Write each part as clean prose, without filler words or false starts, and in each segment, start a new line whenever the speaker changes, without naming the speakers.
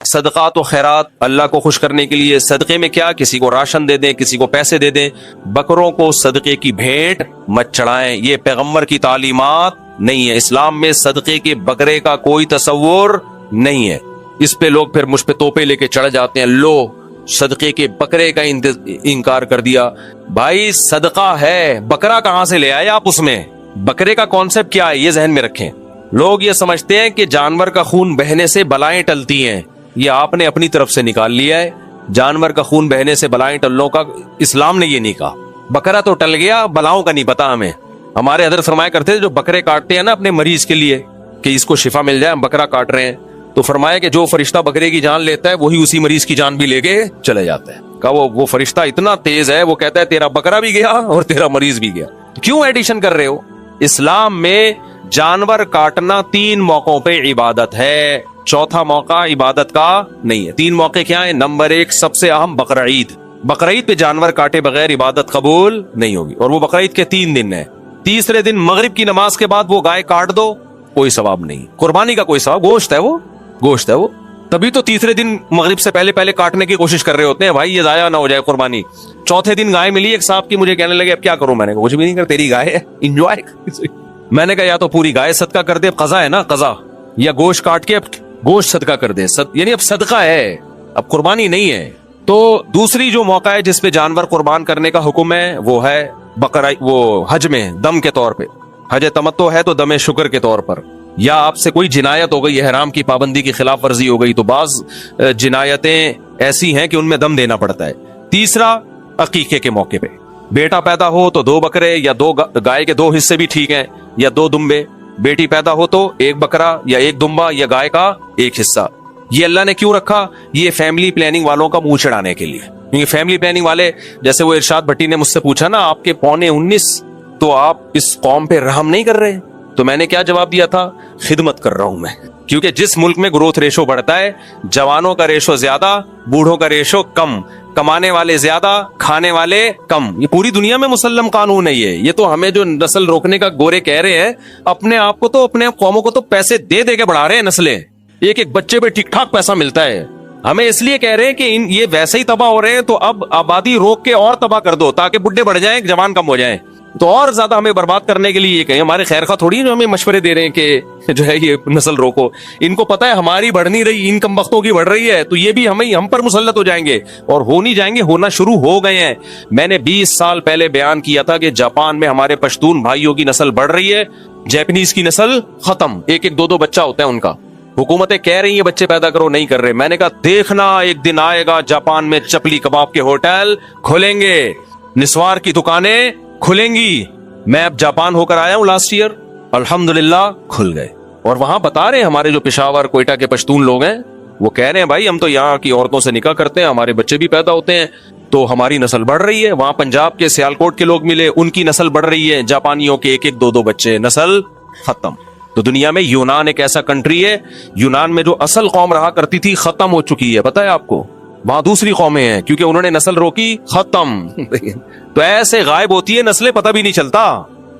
صدقات و خیرات اللہ کو خوش کرنے کے لیے صدقے میں کیا, کسی کو راشن دے دیں, کسی کو پیسے دے دیں. بکروں کو صدقے کی بھیٹ مت چڑھائیں, یہ پیغمبر کی تعلیمات نہیں ہے. اسلام میں صدقے کے بکرے کا کوئی تصور نہیں ہے. اس پہ لوگ پھر مجھ پہ توپے لے کے چڑھ جاتے ہیں, لو صدقے کے بکرے کا انکار کر دیا. بھائی صدقہ ہے, بکرا کہاں سے لے آئے آپ؟ اس میں بکرے کا کانسیپٹ کیا ہے یہ ذہن میں رکھیں. لوگ یہ سمجھتے ہیں کہ جانور کا خون بہنے سے بلائیں ٹلتی ہیں, یہ آپ نے اپنی طرف سے نکال لیا ہے. جانور کا خون بہنے سے بلائیں ٹلنے کا اسلام نے یہ نہیں کہا. بکرا تو ٹل گیا, بلاؤں کا نہیں پتا ہمیں. ہمارے حضرت فرمایا کرتے تھے جو بکرے کاٹتے ہیں نا اپنے مریض کے لیے کہ اس کو شفا مل جائے, ہم بکرا کاٹ رہے ہیں, تو فرمایا کہ جو فرشتہ بکرے کی جان لیتا ہے وہی اسی مریض کی جان بھی لے کے چلے جاتا ہے. کہا وہ فرشتہ اتنا تیز ہے, وہ کہتا ہے تیرا بکرا بھی گیا اور تیرا مریض بھی گیا. کیوں ایڈیشن کر رہے ہو؟ اسلام میں جانور کاٹنا 3 موقعوں پہ عبادت ہے, چوتھا موقع عبادت کا نہیں ہے. 3 موقع کیا ہیں؟ نمبر 1 سب سے اہم بقرعید. بقرعید پہ جانور کاٹے بغیر عبادت قبول نہیں ہوگی, اور وہ بقرعید کے 3 دن ہے. تیسرے دن مغرب کی نماز کے بعد وہ گائے کاٹ دو, کوئی ثواب نہیں. قربانی کا کوئی ثواب, گوشت ہے وہ. تبھی تو تیسرے دن مغرب سے پہلے کاٹنے کی کوشش کر رہے ہوتے ہیں بھائی, یہ ضائع نہ ہو جائے قربانی. چوتھے دن گائے ملی ایک صاحب کی, مجھے کہنے لگے اب کیا کروں. میں نے کہا کچھ بھی نہیں کر, تیری گائے ہے, انجوائے. میں نے کہا یا تو پوری گائے صدقہ کر دے, قضا ہے نا قضا, یا گوشت کاٹ کے اب گوشت صدقہ کر دے. یعنی اب صدقہ ہے, اب قربانی نہیں ہے. تو دوسری جو موقع ہے جس پہ جانور قربان کرنے کا حکم ہے وہ ہے بقرہ, وہ حج میں دم کے طور پہ. حج تمتع ہے تو دم شکر کے طور پر, یا آپ سے کوئی جنایت ہو گئی, احرام کی پابندی کی خلاف ورزی ہو گئی, تو بعض جنایتیں ایسی ہیں کہ ان میں دم دینا پڑتا ہے. تیسرا عقیقے کے موقع پہ بیٹا پیدا ہو تو 2 بکرے یا 2 گائے کے 2 حصے بھی ٹھیک ہیں, یا 2 دمبے. بیٹی پیدا ہو تو 1 بکرا یا 1 دمبا یا گائے کا 1 حصہ. یہ اللہ نے کیوں رکھا؟ یہ فیملی پلاننگ والوں کا منہ چڑھانے کے لیے. کیونکہ فیملی پلاننگ والے, جیسے وہ ارشاد بھٹی نے مجھ سے پوچھا نا آپ کے 19.25 تو آپ اس قوم پہ رحم نہیں کر رہے, تو میں نے کیا جواب دیا تھا؟ خدمت کر رہا ہوں میں. کیونکہ جس ملک میں گروتھ ریشو بڑھتا ہے, جوانوں کا ریشو زیادہ, بوڑھوں کا ریشو کم, کمانے والے زیادہ, کھانے والے کم. یہ پوری دنیا میں مسلم قانون ہے. یہ تو ہمیں جو نسل روکنے کا گورے کہہ رہے ہیں, اپنے آپ کو تو, اپنے قوموں کو تو پیسے دے دے کے بڑھا رہے ہیں نسلیں. ایک بچے پہ ٹھیک ٹھاک پیسہ ملتا ہے. ہمیں اس لیے کہہ رہے ہیں کہ یہ ویسے ہی تباہ ہو رہے ہیں, تو اب آبادی روک کے اور تباہ کر دو تاکہ بڈھے بڑھ جائیں, جوان کم ہو جائیں. تو اور زیادہ ہمیں برباد کرنے کے لیے یہ کہیں. ہمارے خیر خواہ تھوڑی جو ہمیں مشورے دے رہے ہیں کہ جو ہے یہ نسل روکو. ان کو پتا ہے ہماری بڑھ نہیں رہی, ان کم بختوں کی بڑھ رہی ہے, تو یہ بھی ہم پر مسلط ہو جائیں گے, اور ہو نہیں جائیں گے, ہونا شروع ہو گئے ہیں. میں نے 20 سال پہلے بیان کیا تھا کہ جاپان میں ہمارے پشتون بھائیوں کی نسل بڑھ رہی ہے, جیپنیز کی نسل ختم. 1-2 بچہ ہوتا ہے ان کا. حکومتیں کہہ رہی ہیں بچے پیدا کرو, نہیں کر رہے. میں نے کہا دیکھنا ایک دن آئے گا جاپان میں چپلی کباب کے ہوٹل کھلیں گے, نسوار کی دکانیں کھلیں گی. میں اب جاپان ہو کر آیا ہوں لاسٹ ایئر, الحمدللہ کھل گئے. اور وہاں بتا رہے ہیں ہمارے جو پشاور کوئٹہ کے پشتون لوگ ہیں, وہ کہہ رہے ہیں بھائی ہم تو یہاں کی عورتوں سے نکاح کرتے ہیں, ہمارے بچے بھی پیدا ہوتے ہیں, تو ہماری نسل بڑھ رہی ہے. وہاں پنجاب کے سیالکوٹ کے لوگ ملے, ان کی نسل بڑھ رہی ہے. جاپانیوں کے 1-2 بچے, نسل ختم. تو دنیا میں یونان ایک ایسا کنٹری ہے, یونان میں جو اصل قوم رہا کرتی تھی ختم ہو چکی ہے, پتہ ہے آپ کو. وہاں دوسری قومیں ہیں, کیونکہ انہوں نے نسل روکی, ختم. تو ایسے غائب ہوتی ہے نسلیں, پتہ بھی نہیں چلتا,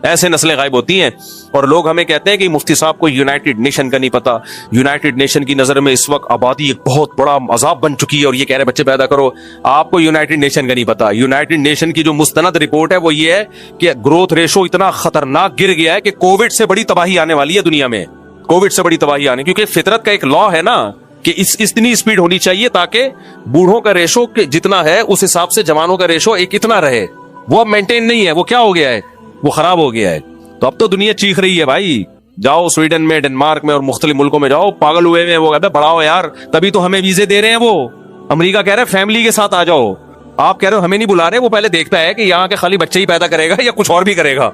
ایسے نسلیں غائب ہوتی ہیں. اور لوگ ہمیں کہتے ہیں کہ مفتی صاحب کو یونائٹڈ نیشن کا نہیں پتا. یونائٹڈ نیشن کی نظر میں اس وقت آبادی ایک بہت بڑا عذاب بن چکی ہے, اور یہ کہہ رہے بچے پیدا کرو. آپ کو یونائٹڈ نیشن کا نہیں پتا. یونائٹڈ نیشن کی جو مستند رپورٹ ہے وہ یہ ہے کہ گروتھ ریشو اتنا خطرناک گر گیا ہے کہ کووڈ سے بڑی تباہی آنے والی ہے دنیا میں. کووڈ سے بڑی تباہی آنے, کیونکہ فطرت کا ایک لا ہے نا کہ اتنی اسپیڈ ہونی چاہیے تاکہ بوڑھوں کا ریشو جتنا ہے اس حساب سے جوانوں کا ریشو ایک اتنا رہے. وہ اب مینٹین نہیں ہے, وہ کیا ہو گیا ہے, وہ خراب ہو گیا ہے. تو اب تو دنیا چیخ رہی ہے بھائی, جاؤ سویڈن میں, ڈنمارک میں اور مختلف ملکوں میں جاؤ, پاگل ہوئے میں. وہ کہتا ہے بڑھاؤ یار, تبھی تو ہمیں ویزے دے رہے ہیں. وہ امریکہ کہہ رہا ہے فیملی کے ساتھ آ جاؤ. آپ کہہ رہے ہو ہمیں نہیں بلا رہے, وہ پہلے دیکھتا ہے کہ یہاں کے خالی بچے ہی پیدا کرے گا یا کچھ اور بھی کرے گا.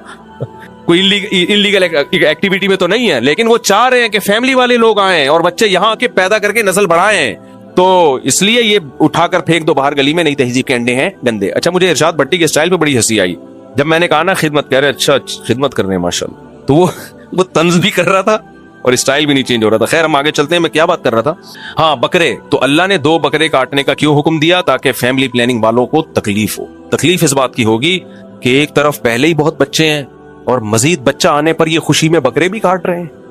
کوئی انلیگل ایکٹیویٹی میں تو نہیں ہے, لیکن وہ چاہ رہے ہیں کہ فیملی والے لوگ آئیں اور بچے یہاں کے پیدا کر کے نسل بڑھائیں. تو اس لیے یہ اٹھا کر پھینک دو باہر گلی میں, نئی تہذیب کے انڈے ہیں گندے. اچھا, مجھے ارشاد بھٹی کے سٹائل پہ بڑی ہنسی آئی جب میں نے کہا نا خدمت, کہہ رہے اچھا خدمت کر رہے ہیں ماشاءاللہ. تو وہ طنز بھی کر رہا تھا اور اسٹائل بھی نہیں چینج ہو رہا تھا. خیر ہم آگے چلتے ہیں, میں کیا بات کر رہا تھا. ہاں بکرے, تو اللہ نے 2 بکرے کاٹنے کا کیوں حکم دیا؟ تاکہ فیملی پلاننگ والوں کو تکلیف ہو. تکلیف اس بات کی ہوگی کہ ایک طرف پہلے ہی بہت بچے ہیں اور مزید بچہ آنے پر یہ خوشی میں بکرے بھی کاٹ رہے ہیں.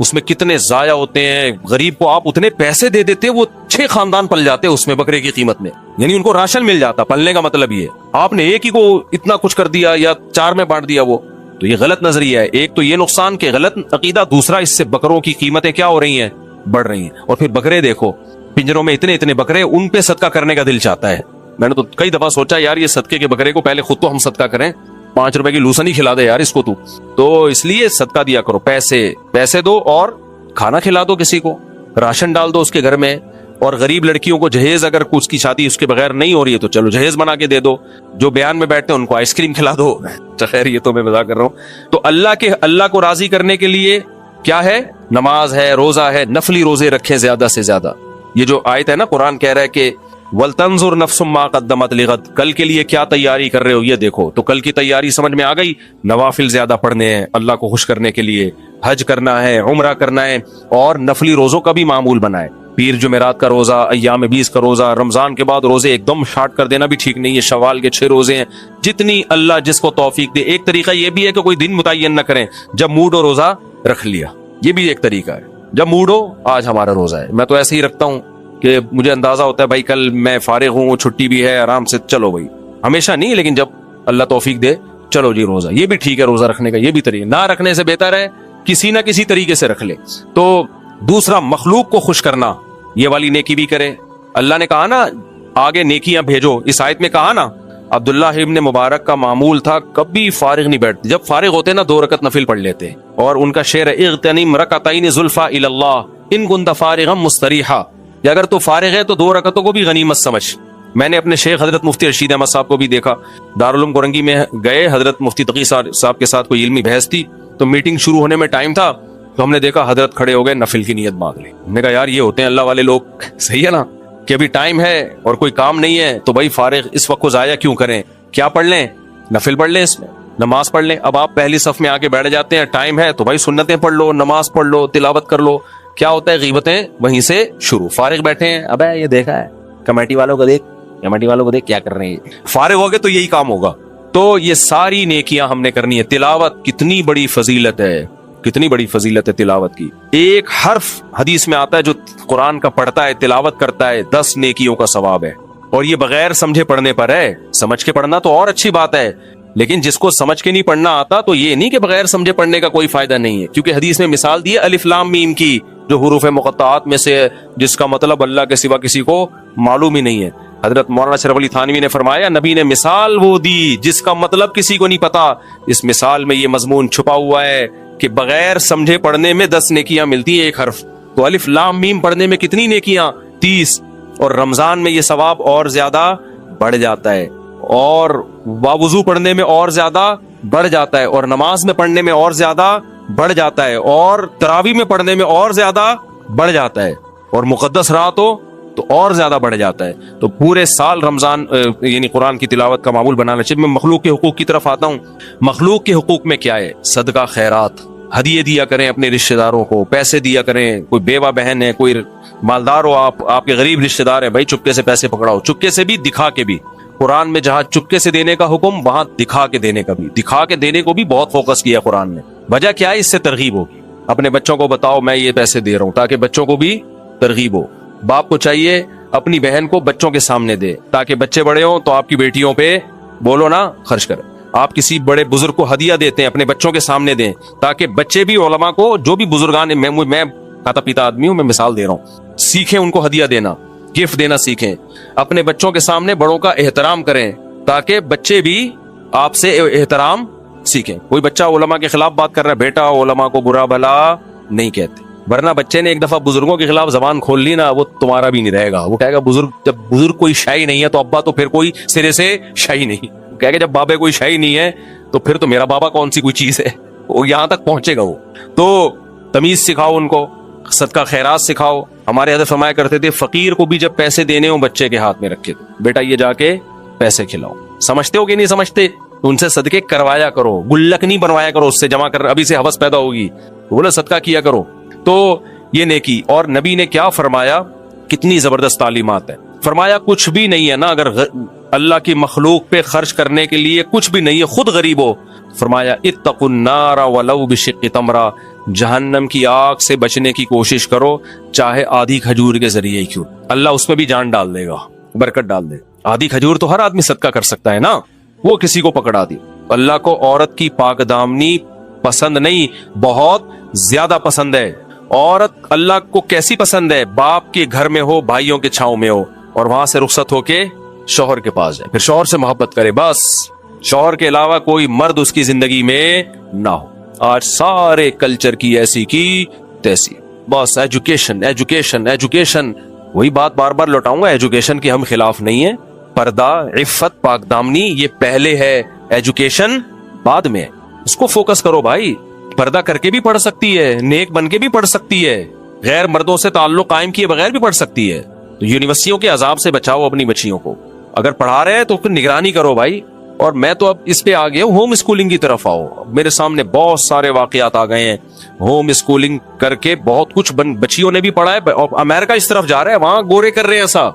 اس میں کتنے ضائع ہوتے ہیں. غریب کو آپ اتنے پیسے دے دیتے وہ 6 خاندان پل جاتے اس میں بکرے کی قیمت میں, یعنی ان کو راشن مل جاتا. پلنے کا مطلب یہ, آپ نے ایک ہی کو اتنا کچھ کر دیا یا 4 میں بانٹ دیا وہ, تو یہ غلط نظریہ ہے. ایک تو یہ نقصان کہ غلط عقیدہ, دوسرا اس سے بکروں کی قیمتیں کیا ہو رہی ہیں, بڑھ رہی ہیں. اور پھر بکرے دیکھو پنجروں میں اتنے اتنے بکرے, ان پہ صدقہ کرنے کا دل چاہتا ہے. میں نے تو کئی دفعہ سوچا یار یہ صدقے کے بکرے کو پہلے خود تو ہم صدقہ کریں, 5 روپے کی لوسن ہی کھلا دے یار اس کو تو اس لیے صدقہ دیا کرو. پیسے دو اور کھانا کھلا دو, کسی کو راشن ڈال دو اس کے گھر میں. اور غریب لڑکیوں کو جہیز, اگر اس کی شادی اس کے بغیر نہیں ہو رہی ہے تو چلو جہیز بنا کے دے دو. جو بیان میں بیٹھتے ہیں ان کو آئس کریم کھلا دو. خیر یہ تو میں مزاق کر رہا ہوں. تو اللہ کو راضی کرنے کے لیے کیا ہے, نماز ہے, روزہ ہے, نفلی روزے رکھیں زیادہ سے زیادہ. یہ جو آیت ہے نا, قرآن کہہ رہا ہے کہ وَلْتَنْظُرْ نَفْسٌ مَا قَدَّمَتْ لِغَدٍ, کل کے لیے کیا تیاری کر رہے ہو یہ دیکھو. تو کل کی تیاری سمجھ میں آ گئی, نوافل زیادہ پڑھنے ہیں اللہ کو خوش کرنے کے لیے, حج کرنا ہے, عمرہ کرنا ہے, اور نفلی روزوں کا بھی معمول بنائے. پیر جمعرات کا روزہ, ایام 20 کا روزہ, رمضان کے بعد روزے ایک دم شارٹ کر دینا بھی ٹھیک نہیں ہے. شوال کے 6 روزے ہیں, جتنی اللہ جس کو توفیق دے. ایک طریقہ یہ بھی ہے کہ کوئی دن متعین نہ کریں, جب موڈ ہو روزہ رکھ لیا, یہ بھی ایک طریقہ ہے. جب موڈ ہو آج ہمارا روزہ ہے. میں تو ایسے ہی رکھتا ہوں کہ مجھے اندازہ ہوتا ہے بھائی کل میں فارغ ہوں, چھٹی بھی ہے, آرام سے چلو بھائی. ہمیشہ نہیں, لیکن جب اللہ توفیق دے چلو جی روزہ. یہ بھی ٹھیک ہے روزہ رکھنے کا, یہ بھی طریقہ. نہ رکھنے سے بہتر ہے کسی نہ کسی طریقے سے رکھ لے. تو دوسرا, مخلوق کو خوش کرنا, یہ والی نیکی بھی کرے. اللہ نے کہا نا آگے نیکیاں بھیجو, اس آیت میں کہا نا, عبداللہ ابن مبارک کا معمول تھا کبھی فارغ نہیں بیٹھتے. جب فارغ ہوتے نا 2 رکعت نفل پڑھ لیتے. اور ان کا شعر ہے اغتنم رکعتین زلفا الی اللہ ان کنت فارغا مستریحا, کہ اگر تو فارغ ہے تو 2 رکعتوں کو بھی غنیمت سمجھ. میں نے اپنے شیخ حضرت مفتی رشید احمد صاحب کو بھی دیکھا, دارالعلوم کورنگی میں گئے, حضرت مفتی تقی صاحب کے ساتھ کوئی علمی بحث تھی, تو میٹنگ شروع ہونے میں ٹائم تھا, تو ہم نے دیکھا حضرت کھڑے ہو گئے, نفل کی نیت مانگ لی. ہم نے کہا یار یہ ہوتے ہیں اللہ والے لوگ, صحیح ہے نا, کہ ابھی ٹائم ہے اور کوئی کام نہیں ہے تو بھائی فارغ اس وقت کو ضائع کیوں کریں, کیا پڑھ لیں, نفل پڑھ لیں, اس میں نماز پڑھ لیں. اب آپ پہلی صف میں آ کے بیٹھ جاتے ہیں, ٹائم ہے تو بھائی سنتیں پڑھ لو, نماز پڑھ لو, تلاوت کر لو. کیا ہوتا ہے, غیبتیں وہیں سے شروع. فارغ بیٹھے ہیں, ابے یہ دیکھا ہے کمیٹی والوں کو دیکھ کیا کر رہے ہیں. فارغ ہو گئے تو یہی کام ہوگا. تو یہ ساری نیکیاں ہم نے کرنی ہے. تلاوت کتنی بڑی فضیلت ہے, کتنی بڑی فضیلت ہے تلاوت کی. ایک حرف حدیث میں آتا ہے جو قرآن کا پڑھتا ہے, تلاوت کرتا ہے, 10 نیکیوں کا ثواب ہے. اور یہ بغیر سمجھے پڑھنے پر ہے. سمجھ کے پڑھنا تو اور اچھی بات ہے, لیکن جس کو سمجھ کے نہیں پڑھنا آتا تو یہ نہیں کہ بغیر سمجھے پڑھنے کا کوئی فائدہ نہیں ہے. کیونکہ حدیث میں مثال دی ہے الف لام میم کی, جو حروف مقطعات میں سے, جس کا مطلب اللہ کے سوا کسی کو معلوم ہی نہیں ہے. حضرت مولانا شرف علی تھانوی نے فرمایا, نبی نے مثال وہ دی جس کا مطلب کسی کو نہیں پتا. اس مثال میں یہ مضمون چھپا ہوا ہے کہ بغیر سمجھے پڑھنے میں 10 نیکیاں ملتی ہیں ایک حرف. تو الف لام میم پڑھنے میں کتنی نیکیاں, 30. اور رمضان میں یہ ثواب اور زیادہ بڑھ جاتا ہے, اور باوضو پڑھنے میں اور زیادہ بڑھ جاتا ہے, اور نماز میں پڑھنے میں اور زیادہ بڑھ جاتا ہے, اور تراویح میں پڑھنے میں اور زیادہ بڑھ جاتا ہے, اور مقدس رات ہو تو اور زیادہ بڑھ جاتا ہے. تو پورے سال رمضان یعنی قرآن کی تلاوت کا معمول بنانا چاہیے. میں مخلوق کے حقوق کی طرف آتا ہوں. مخلوق کے حقوق میں کیا ہے, صدقہ خیرات, ہدیے دیا کریں اپنے رشتہ داروں کو, پیسے دیا کریں. کوئی بیوہ بہن ہے, کوئی مالدار ہو, آپ کے غریب رشتہ دار ہیں, بھائی چپکے سے پیسے پکڑاؤ, چپکے سے بھی دکھا کے بھی. قرآن میں جہاں چپکے سے دینے کا حکم, وہاں دکھا کے دینے کا بھی. دکھا کے دینے کو بھی بہت فوکس کیا قرآن نے. وجہ کیا ہے, اس سے ترغیب ہوگی. اپنے بچوں کو بتاؤ میں یہ پیسے دے رہا ہوں, تاکہ بچوں کو بھی ترغیب ہو. باپ کو چاہیے اپنی بہن کو بچوں کے سامنے دے, تاکہ بچے بڑے ہوں تو آپ کی بیٹیوں پہ بولو نا خرچ کریں. آپ کسی بڑے بزرگ کو ہدیہ دیتے ہیں, اپنے بچوں کے سامنے دیں, تاکہ بچے بھی علماء کو, جو بھی بزرگان, میں کھاتا پیتا آدمی ہوں, میں مثال دے رہا ہوں, سیکھیں ان کو ہدیہ دینا, گفٹ دینا سیکھیں. اپنے بچوں کے سامنے بڑوں کا احترام کریں, تاکہ بچے بھی آپ سے احترام سیکھیں. کوئی بچہ علماء کے خلاف بات کر رہا ہے, بیٹا علماء کو برا بھلا نہیں کہتے, ورنہ بچے نے ایک دفعہ بزرگوں کے خلاف زبان کھول لی نا, وہ تمہارا بھی نہیں رہے گا. وہ کہے گا جب بزرگ کوئی شاہی نہیں ہے تو ابا تو پھر کوئی سرے سے شاہی نہیں. کہے گا جب بابا کوئی شاہی نہیں ہے تو پھر تو میرا بابا کون سی کوئی چیز ہے. وہ یہاں تک پہنچے گا. وہ تو تمیز سکھاؤ ان کو, صدقہ خیرات سکھاؤ. ہمارے حضرت فرمایا کرتے تھے, فقیر کو بھی جب پیسے دینے ہوں بچے کے ہاتھ میں رکھے تو بیٹا یہ جا کے پیسے کھلاؤ. سمجھتے ہو کہ نہیں سمجھتے, ان سے صدقے کروایا کرو, گلک نہیں بنوایا کرو, اس سے جمع کر ابھی سے حوث پیدا ہوگی. بولے صدقہ کیا کرو. تو یہ نیکی. اور نبی نے کیا فرمایا, کتنی زبردست تعلیمات ہے. فرمایا کچھ بھی نہیں ہے نا اگر اللہ کی مخلوق پہ خرچ کرنے کے لیے کچھ بھی نہیں ہے, خود غریب ہو. فرمایا اتقوا النار ولو بشق تمرہ, جہنم کی آگ سے بچنے کی کوشش کرو چاہے آدھی کھجور کے ذریعے ہی کیوں. اللہ اس میں بھی جان ڈال دے گا, برکت ڈال دے. آدھی کھجور تو ہر آدمی صدقہ کر سکتا ہے نا, وہ کسی کو پکڑا دی. اللہ کو عورت کی پاک دامنی پسند نہیں, بہت زیادہ پسند ہے. عورت اللہ کو کیسی پسند ہے؟ باپ کے گھر میں ہو, بھائیوں کے چھاؤں میں ہو, اور وہاں سے رخصت ہو کے شوہر کے پاس جائے, پھر شوہر سے محبت کرے, بس شوہر کے علاوہ کوئی مرد اس کی زندگی میں نہ ہو. آج سارے کلچر کی ایسی کی تیسی, بس ایجوکیشن ایجوکیشن ایجوکیشن. وہی بات بار بار لوٹاؤں گا, ایجوکیشن کے ہم خلاف نہیں ہیں. پردہ, عفت, پاک دامنی یہ پہلے ہے, ایجوکیشن بعد میں. اس کو فوکس کرو بھائی. پردہ کر کے بھی پڑھ سکتی ہے, نیک بن کے بھی پڑھ سکتی ہے, غیر مردوں سے تعلق قائم کیے بغیر بھی پڑھ سکتی ہے. تو یونیورسٹیوں کے عذاب سے بچاؤ اپنی بچیوں کو. اگر پڑھا رہے ہیں تو پھر نگرانی کرو بھائی. اور میں تو اب اس پہ آ گیا ہوں, ہوم اسکولنگ کی طرف آؤ. میرے سامنے بہت سارے واقعات آ گئے ہیں. ہوم اسکولنگ کر کے بہت کچھ بچیوں نے بھی پڑھا ہے. اور امریکہ اس طرف جا رہا ہے, وہاں گورے کر رہے ہیں ایسا,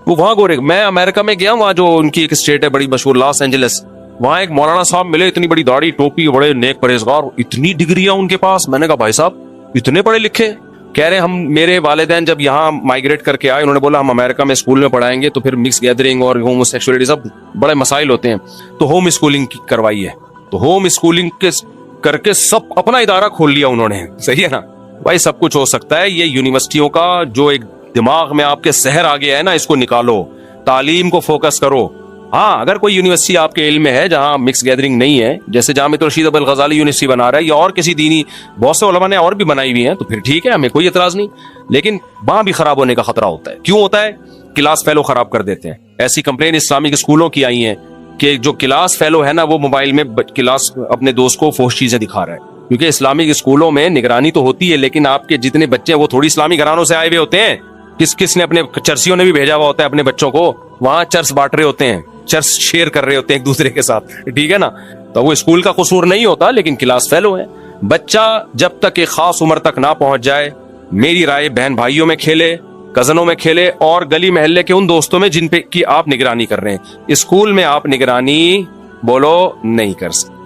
وہ وہاں گورے. میں امریکہ میں گیا, وہاں جو ان کی ایک اسٹیٹ ہے بڑی مشہور, لاس اینجلس, وہاں ایک مولانا صاحب ملے, اتنی بڑی داڑھی ٹوپی, بڑے نیک پرہیزگار, اتنی ڈگریاں ان کے پاس. میں نے کہا بھائی صاحب اتنے پڑھے لکھے؟ کہہ رہے ہم, میرے والدین جب یہاں مائگریٹ کر کے آئے, انہوں نے بولا ہم امریکہ میں اسکول میں پڑھائیں گے تو پھر مکس گیدرنگ اور ہومو سیکسولیٹی سب بڑے مسائل ہوتے ہیں, تو ہوم اسکولنگ کروائی ہے. تو ہوم اسکولنگ کر کے سب اپنا ادارہ کھول لیا انہوں نے. صحیح ہے نا بھائی, سب کچھ ہو سکتا ہے. یہ یونیورسٹیوں کا جو ایک دماغ میں آپ کے زہر آ گیا ہے نا, اس کو نکالو, تعلیم کو فوکس کرو. ہاں اگر کوئی یونیورسٹی آپ کے علم میں ہے جہاں مکس گیدرنگ نہیں ہے, جیسے جامعہ رشید ابو الغزالی یونیورسٹی بنا رہا ہے, یا اور کسی دینی بہت سے علماء نے اور بھی بنائی ہوئی ہیں, تو پھر ٹھیک ہے, ہمیں کوئی اعتراض نہیں. لیکن وہاں بھی خراب ہونے کا خطرہ ہوتا ہے. کیوں ہوتا ہے؟ کلاس فیلو خراب کر دیتے ہیں. ایسی کمپلین اسلامک اسکولوں کی آئی ہیں کہ جو کلاس فیلو ہے نا, وہ موبائل میں کلاس اپنے دوست کو فحش چیزیں دکھا رہا ہے. کیونکہ اسلامک اسکولوں میں نگرانی تو ہوتی ہے, لیکن آپ کے جتنے بچے ہیں وہ تھوڑی اسلامی گھرانوں سے آئے ہوئے ہوتے ہیں. کس نے اپنے چرسیوں نے بھی بھیجا ہوا ہوتا ہے اپنے بچوں کو, وہاں چرس بانٹ رہے ہوتے ہیں, چرس شیئر کر رہے ہوتے ہیں ایک دوسرے کے ساتھ. ٹھیک ہے نا, تو وہ اسکول کا قصور نہیں ہوتا, لیکن کلاس فیلو ہے. بچہ جب تک ایک خاص عمر تک نہ پہنچ جائے, میری رائے بہن بھائیوں میں کھیلے, کزنوں میں کھیلے, اور گلی محلے کے ان دوستوں میں جن پہ کی آپ نگرانی کر رہے ہیں. اسکول میں آپ نگرانی بولو نہیں کر سکتے.